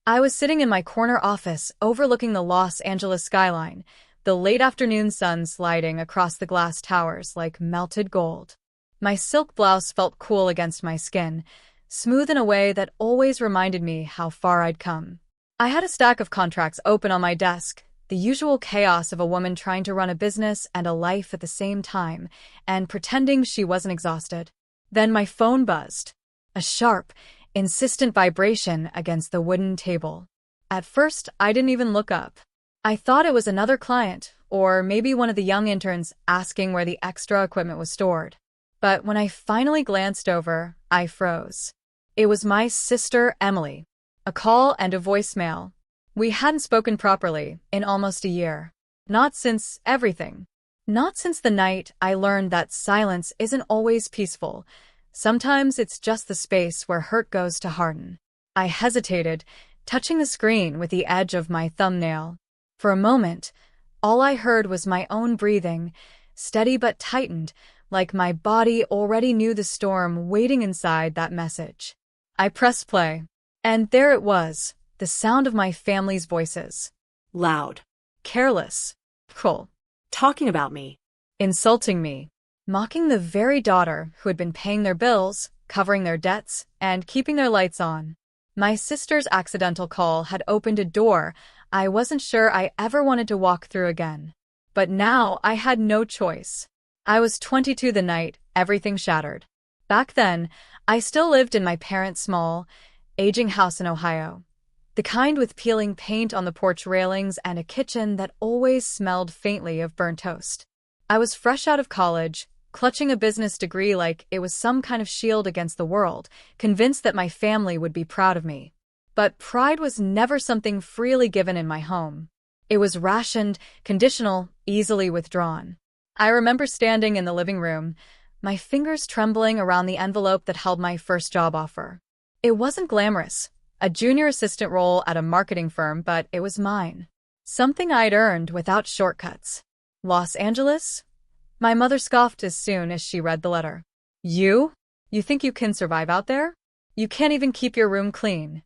I was sitting in my corner office overlooking the Los Angeles skyline, the late afternoon sun sliding across the glass towers like melted gold. My silk blouse felt cool against my skin, smooth in a way that always reminded me how far I'd come. I had a stack of contracts open on my desk, the usual chaos of a woman trying to run a business and a life at the same time, and pretending she wasn't exhausted. Then my phone buzzed. A sharp, insistent vibration against the wooden table. At first, I didn't even look up. I thought it was another client, or maybe one of the young interns asking where the extra equipment was stored. But when I finally glanced over, I froze. It was my sister, Emily. A call and a voicemail. We hadn't spoken properly in almost a year. Not since everything. Not since the night I learned that silence isn't always peaceful. Sometimes it's just the space where hurt goes to harden. I hesitated, touching the screen with the edge of my thumbnail. For a moment, all I heard was my own breathing, steady but tightened, like my body already knew the storm waiting inside that message. I pressed play, and there it was, the sound of my family's voices. Loud. Careless. Cruel. Talking about me. Insulting me. Mocking the very daughter who had been paying their bills, covering their debts, and keeping their lights on. My sister's accidental call had opened a door I wasn't sure I ever wanted to walk through again. But now I had no choice. I was 22 the night everything shattered. Back then, I still lived in my parents' small, aging house in Ohio. The kind with peeling paint on the porch railings and a kitchen that always smelled faintly of burnt toast. I was fresh out of college, clutching a business degree like it was some kind of shield against the world, convinced that my family would be proud of me. But pride was never something freely given in my home. It was rationed, conditional, easily withdrawn. I remember standing in the living room, my fingers trembling around the envelope that held my first job offer. It wasn't glamorous, a junior assistant role at a marketing firm, but it was mine. Something I'd earned without shortcuts. Los Angeles? My mother scoffed as soon as she read the letter. You? You think you can survive out there? You can't even keep your room clean.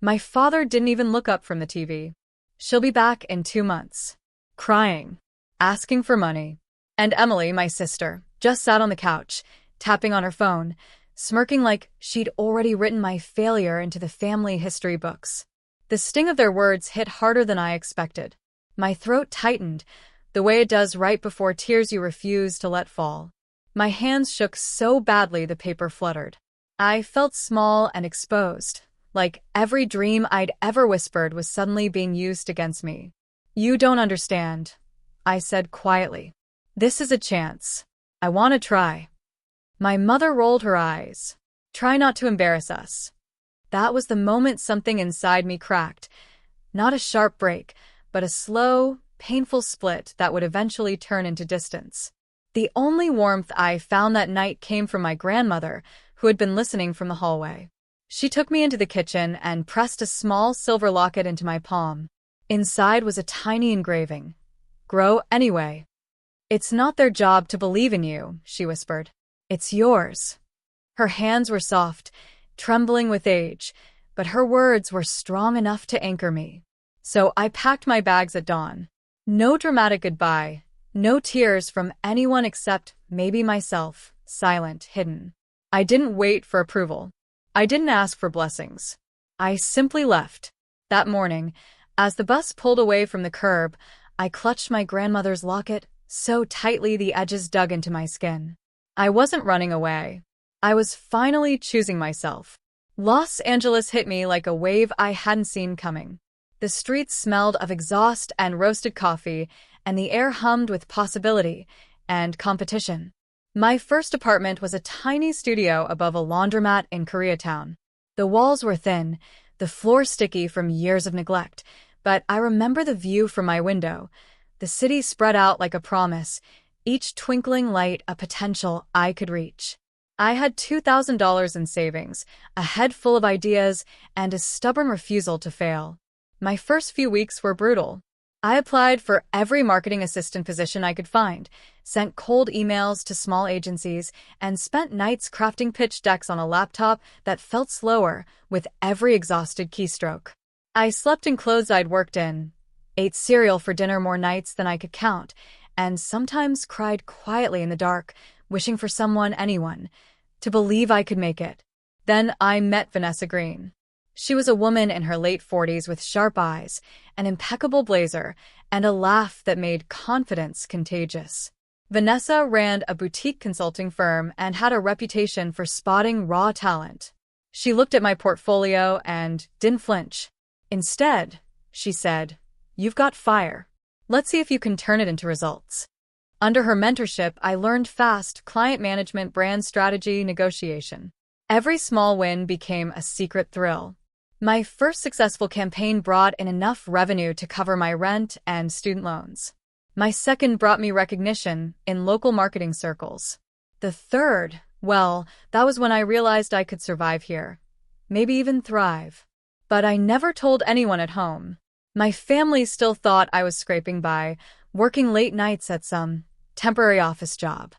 My father didn't even look up from the TV. She'll be back in 2 months. Crying. Asking for money. And Emily, my sister, just sat on the couch, tapping on her phone, smirking like she'd already written my failure into the family history books. The sting of their words hit harder than I expected. My throat tightened, the way it does right before tears you refuse to let fall. My hands shook so badly the paper fluttered. I felt small and exposed, like every dream I'd ever whispered was suddenly being used against me. You don't understand, I said quietly. This is a chance. I want to try. My mother rolled her eyes. Try not to embarrass us. That was the moment something inside me cracked. Not a sharp break, but a slow, painful split that would eventually turn into distance. The only warmth I found that night came from my grandmother, who had been listening from the hallway. She took me into the kitchen and pressed a small silver locket into my palm. Inside was a tiny engraving. Grow anyway. It's not their job to believe in you, she whispered. It's yours. Her hands were soft, trembling with age, but her words were strong enough to anchor me. So I packed my bags at dawn. No dramatic goodbye, no tears from anyone except maybe myself, silent, hidden. I didn't wait for approval. I didn't ask for blessings. I simply left. That morning, as the bus pulled away from the curb, I clutched my grandmother's locket so tightly the edges dug into my skin. I wasn't running away. I was finally choosing myself. Los Angeles hit me like a wave I hadn't seen coming. The streets smelled of exhaust and roasted coffee, and the air hummed with possibility and competition. My first apartment was a tiny studio above a laundromat in Koreatown. The walls were thin, the floor sticky from years of neglect, but I remember the view from my window. The city spread out like a promise, each twinkling light a potential I could reach. I had $2,000 in savings, a head full of ideas, and a stubborn refusal to fail. My first few weeks were brutal. I applied for every marketing assistant position I could find, sent cold emails to small agencies, and spent nights crafting pitch decks on a laptop that felt slower with every exhausted keystroke. I slept in clothes I'd worked in, ate cereal for dinner more nights than I could count, and sometimes cried quietly in the dark, wishing for someone, anyone, to believe I could make it. Then I met Vanessa Green. She was a woman in her late 40s with sharp eyes, an impeccable blazer, and a laugh that made confidence contagious. Vanessa ran a boutique consulting firm and had a reputation for spotting raw talent. She looked at my portfolio and didn't flinch. Instead, she said, "You've got fire. Let's see if you can turn it into results." Under her mentorship, I learned fast client management, brand strategy, negotiation. Every small win became a secret thrill. My first successful campaign brought in enough revenue to cover my rent and student loans. My second brought me recognition in local marketing circles. The third, well, that was when I realized I could survive here. Maybe even thrive. But I never told anyone at home. My family still thought I was scraping by, working late nights at some temporary office job.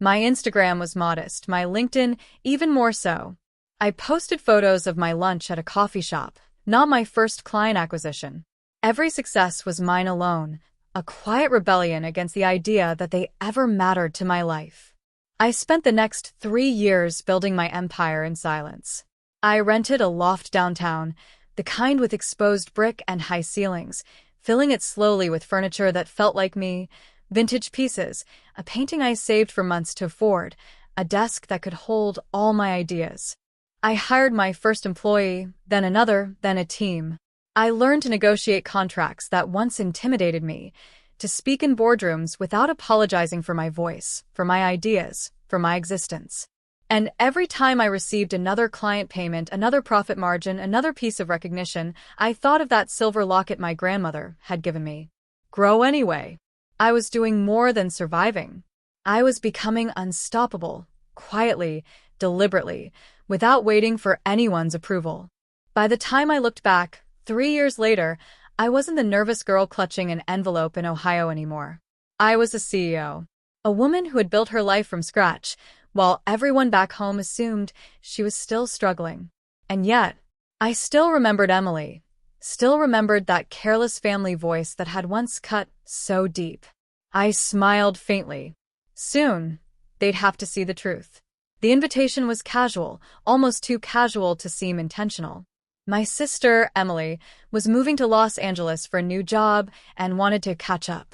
My Instagram was modest, my LinkedIn even more so. I posted photos of my lunch at a coffee shop, not my first client acquisition. Every success was mine alone, a quiet rebellion against the idea that they ever mattered to my life. I spent the next 3 years building my empire in silence. I rented a loft downtown, the kind with exposed brick and high ceilings, filling it slowly with furniture that felt like me, vintage pieces, a painting I saved for months to afford, a desk that could hold all my ideas. I hired my first employee, then another, then a team. I learned to negotiate contracts that once intimidated me, to speak in boardrooms without apologizing for my voice, for my ideas, for my existence. And every time I received another client payment, another profit margin, another piece of recognition, I thought of that silver locket my grandmother had given me. Grow anyway. I was doing more than surviving. I was becoming unstoppable, quietly, deliberately, without waiting for anyone's approval. By the time I looked back, 3 years later, I wasn't the nervous girl clutching an envelope in Ohio anymore. I was a CEO, a woman who had built her life from scratch, while everyone back home assumed she was still struggling. And yet, I still remembered Emily, still remembered that careless family voice that had once cut so deep. I smiled faintly. Soon, they'd have to see the truth. The invitation was casual, almost too casual to seem intentional. My sister, Emily, was moving to Los Angeles for a new job and wanted to catch up.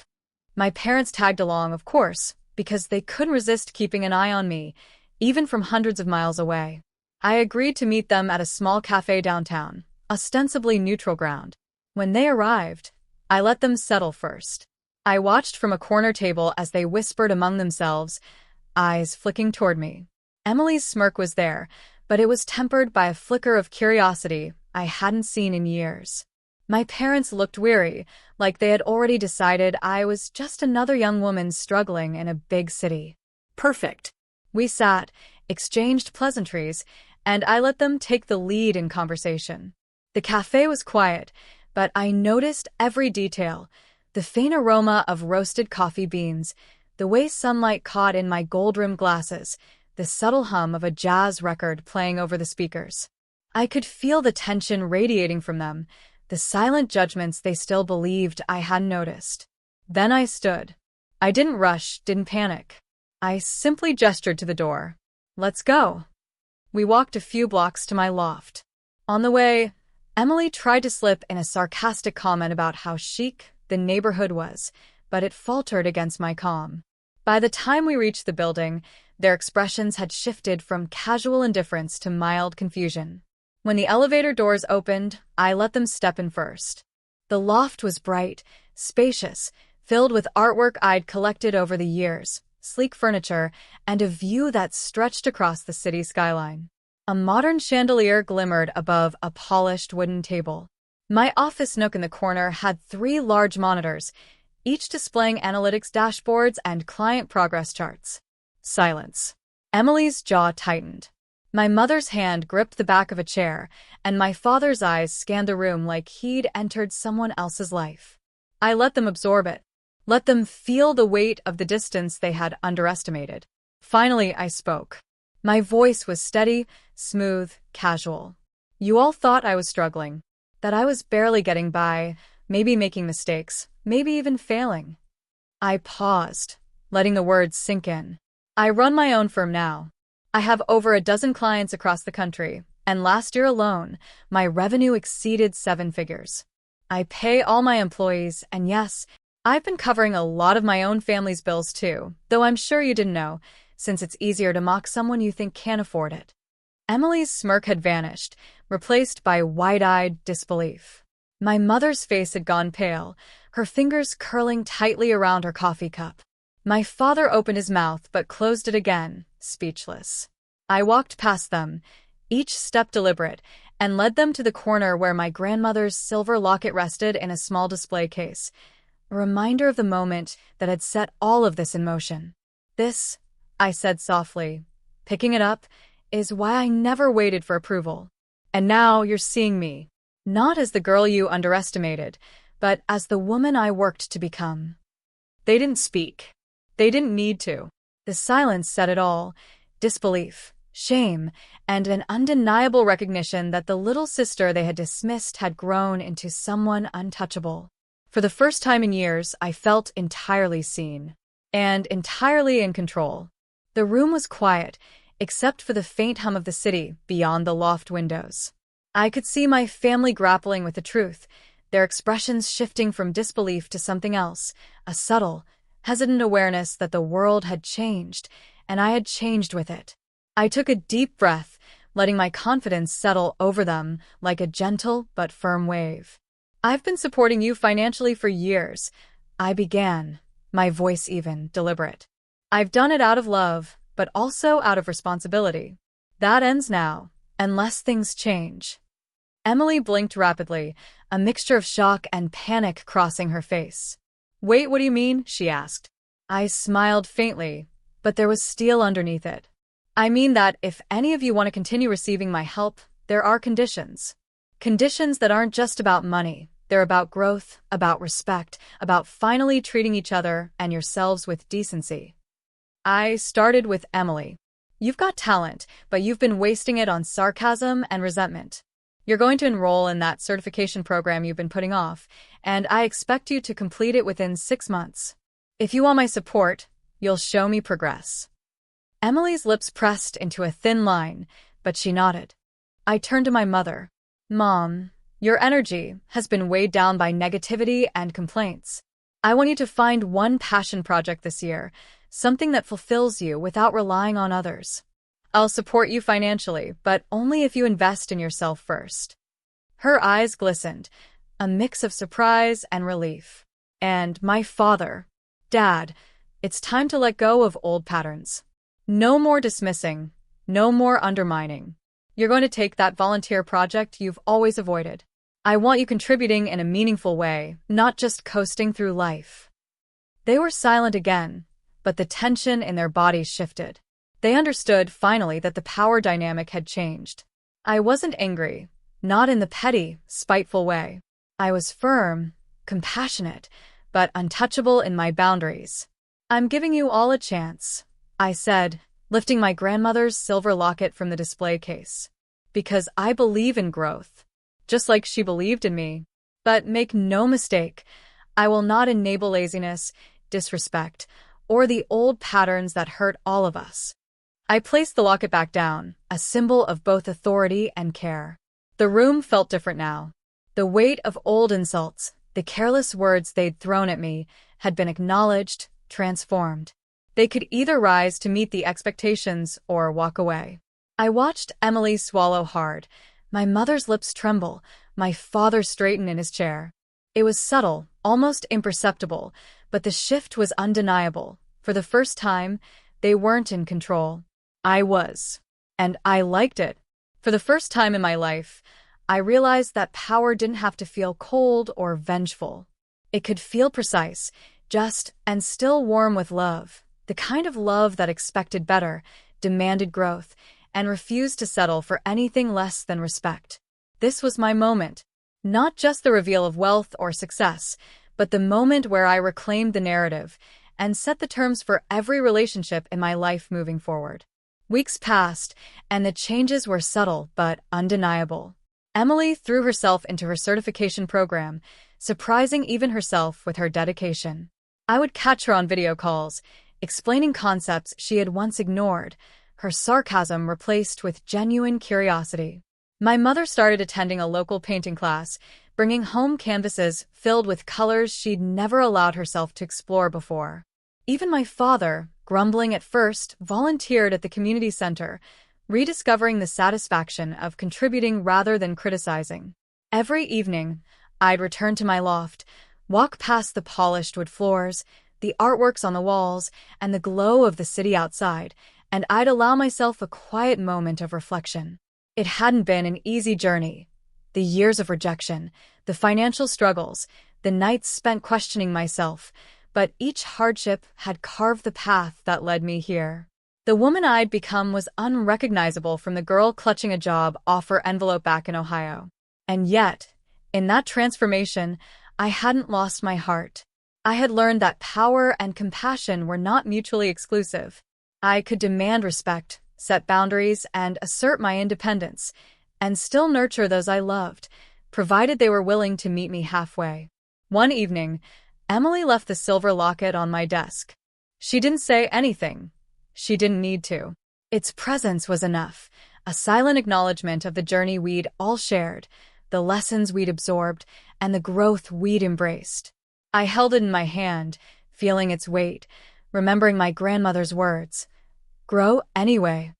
My parents tagged along, of course, because they couldn't resist keeping an eye on me, even from hundreds of miles away. I agreed to meet them at a small cafe downtown, ostensibly neutral ground. When they arrived, I let them settle first. I watched from a corner table as they whispered among themselves, eyes flicking toward me. Emily's smirk was there, but it was tempered by a flicker of curiosity I hadn't seen in years. My parents looked weary, like they had already decided I was just another young woman struggling in a big city. Perfect. We sat, exchanged pleasantries, and I let them take the lead in conversation. The cafe was quiet, but I noticed every detail: the faint aroma of roasted coffee beans, the way sunlight caught in my gold-rimmed glasses, the subtle hum of a jazz record playing over the speakers. I could feel the tension radiating from them, the silent judgments they still believed I hadn't noticed. Then I stood. I didn't rush, didn't panic. I simply gestured to the door. "Let's go." We walked a few blocks to my loft. On the way, Emily tried to slip in a sarcastic comment about how chic the neighborhood was, but it faltered against my calm. By the time we reached the building, their expressions had shifted from casual indifference to mild confusion. When the elevator doors opened, I let them step in first. The loft was bright, spacious, filled with artwork I'd collected over the years, sleek furniture, and a view that stretched across the city skyline. A modern chandelier glimmered above a polished wooden table. My office nook in the corner had 3 large monitors, each displaying analytics dashboards and client progress charts. Silence. Emily's jaw tightened. My mother's hand gripped the back of a chair, and my father's eyes scanned the room like he'd entered someone else's life. I let them absorb it. Let them feel the weight of the distance they had underestimated. Finally, I spoke. My voice was steady, smooth, casual. "You all thought I was struggling. that I was barely getting by, maybe making mistakes, maybe even failing. I paused, letting the words sink in. I run my own firm now. I have over a dozen clients across the country, and last year alone, my revenue exceeded 7 figures. I pay all my employees, and yes, I've been covering a lot of my own family's bills too, though I'm sure you didn't know, since it's easier to mock someone you think can't afford it. Emily's smirk had vanished, replaced by wide-eyed disbelief. My mother's face had gone pale, her fingers curling tightly around her coffee cup. My father opened his mouth but closed it again, speechless. I walked past them, each step deliberate, and led them to the corner where my grandmother's silver locket rested in a small display case, a reminder of the moment that had set all of this in motion. "This," I said softly, picking it up, "is why I never waited for approval. And now you're seeing me, not as the girl you underestimated, but as the woman I worked to become." They didn't speak. They didn't need to. The silence said it all: disbelief, shame, and an undeniable recognition that the little sister they had dismissed had grown into someone untouchable. For the first time in years, I felt entirely seen. And entirely in control. The room was quiet, except for the faint hum of the city beyond the loft windows. I could see my family grappling with the truth, their expressions shifting from disbelief to something else, a subtle, hesitant awareness that the world had changed, and I had changed with it. I took a deep breath, letting my confidence settle over them like a gentle but firm wave. "I've been supporting you financially for years," I began, my voice even, deliberate. "I've done it out of love, but also out of responsibility. That ends now, unless things change." Emily blinked rapidly, a mixture of shock and panic crossing her face. "Wait, what do you mean?" she asked. I smiled faintly, but there was steel underneath it. "I mean that if any of you want to continue receiving my help, there are conditions. Conditions that aren't just about money. They're about growth, about respect, about finally treating each other and yourselves with decency." I started with Emily. "You've got talent, but you've been wasting it on sarcasm and resentment. You're going to enroll in that certification program you've been putting off, and I expect you to complete it within 6 months. If you want my support, you'll show me progress." Emily's lips pressed into a thin line, but she nodded. I turned to my mother. "Mom, your energy has been weighed down by negativity and complaints. I want you to find one passion project this year, something that fulfills you without relying on others. I'll support you financially, but only if you invest in yourself first." Her eyes glistened, a mix of surprise and relief. "And my father, Dad, it's time to let go of old patterns. No more dismissing, no more undermining. You're going to take that volunteer project you've always avoided. I want you contributing in a meaningful way, not just coasting through life." They were silent again, but the tension in their bodies shifted. They understood, finally, that the power dynamic had changed. I wasn't angry, not in the petty, spiteful way. I was firm, compassionate, but untouchable in my boundaries. "I'm giving you all a chance," I said, lifting my grandmother's silver locket from the display case. "Because I believe in growth, just like she believed in me. But make no mistake, I will not enable laziness, disrespect, or the old patterns that hurt all of us." I placed the locket back down, a symbol of both authority and care. The room felt different now. The weight of old insults, the careless words they'd thrown at me, had been acknowledged, transformed. They could either rise to meet the expectations or walk away. I watched Emily swallow hard, my mother's lips tremble, my father straighten in his chair. It was subtle, almost imperceptible, but the shift was undeniable. For the first time, they weren't in control. I was. And I liked it. For the first time in my life, I realized that power didn't have to feel cold or vengeful. It could feel precise, just, and still warm with love. The kind of love that expected better, demanded growth, and refused to settle for anything less than respect. This was my moment. Not just the reveal of wealth or success, but the moment where I reclaimed the narrative and set the terms for every relationship in my life moving forward. Weeks passed, and the changes were subtle but undeniable. Emily threw herself into her certification program, surprising even herself with her dedication. I would catch her on video calls, explaining concepts she had once ignored, her sarcasm replaced with genuine curiosity. My mother started attending a local painting class, bringing home canvases filled with colors she'd never allowed herself to explore before. Even my father, grumbling at first, volunteered at the community center, rediscovering the satisfaction of contributing rather than criticizing. Every evening, I'd return to my loft, walk past the polished wood floors, the artworks on the walls, and the glow of the city outside, and I'd allow myself a quiet moment of reflection. It hadn't been an easy journey. The years of rejection, the financial struggles, the nights spent questioning myself, but each hardship had carved the path that led me here. The woman I'd become was unrecognizable from the girl clutching a job offer envelope back in Ohio. And yet, in that transformation, I hadn't lost my heart. I had learned that power and compassion were not mutually exclusive. I could demand respect, set boundaries, and assert my independence, and still nurture those I loved, provided they were willing to meet me halfway. One evening, Emily left the silver locket on my desk. She didn't say anything. She didn't need to. Its presence was enough, a silent acknowledgement of the journey we'd all shared, the lessons we'd absorbed, and the growth we'd embraced. I held it in my hand, feeling its weight, remembering my grandmother's words. Grow anyway.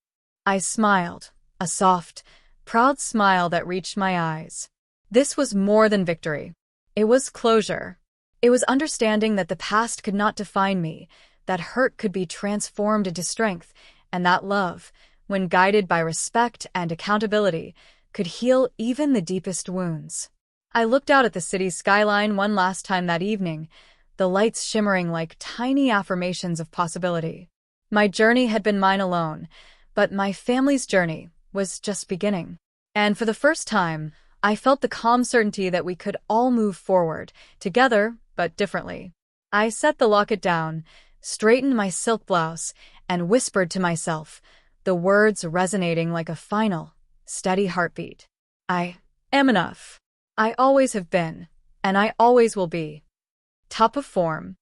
I smiled, a soft, proud smile that reached my eyes. This was more than victory. It was closure. It was understanding that the past could not define me, that hurt could be transformed into strength, and that love, when guided by respect and accountability, could heal even the deepest wounds. I looked out at the city's skyline one last time that evening, the lights shimmering like tiny affirmations of possibility. My journey had been mine alone, but my family's journey was just beginning. And for the first time, I felt the calm certainty that we could all move forward, together but differently. I set the locket down, straightened my silk blouse, and whispered to myself, the words resonating like a final, steady heartbeat. I am enough. I always have been, and I always will be. Top of form.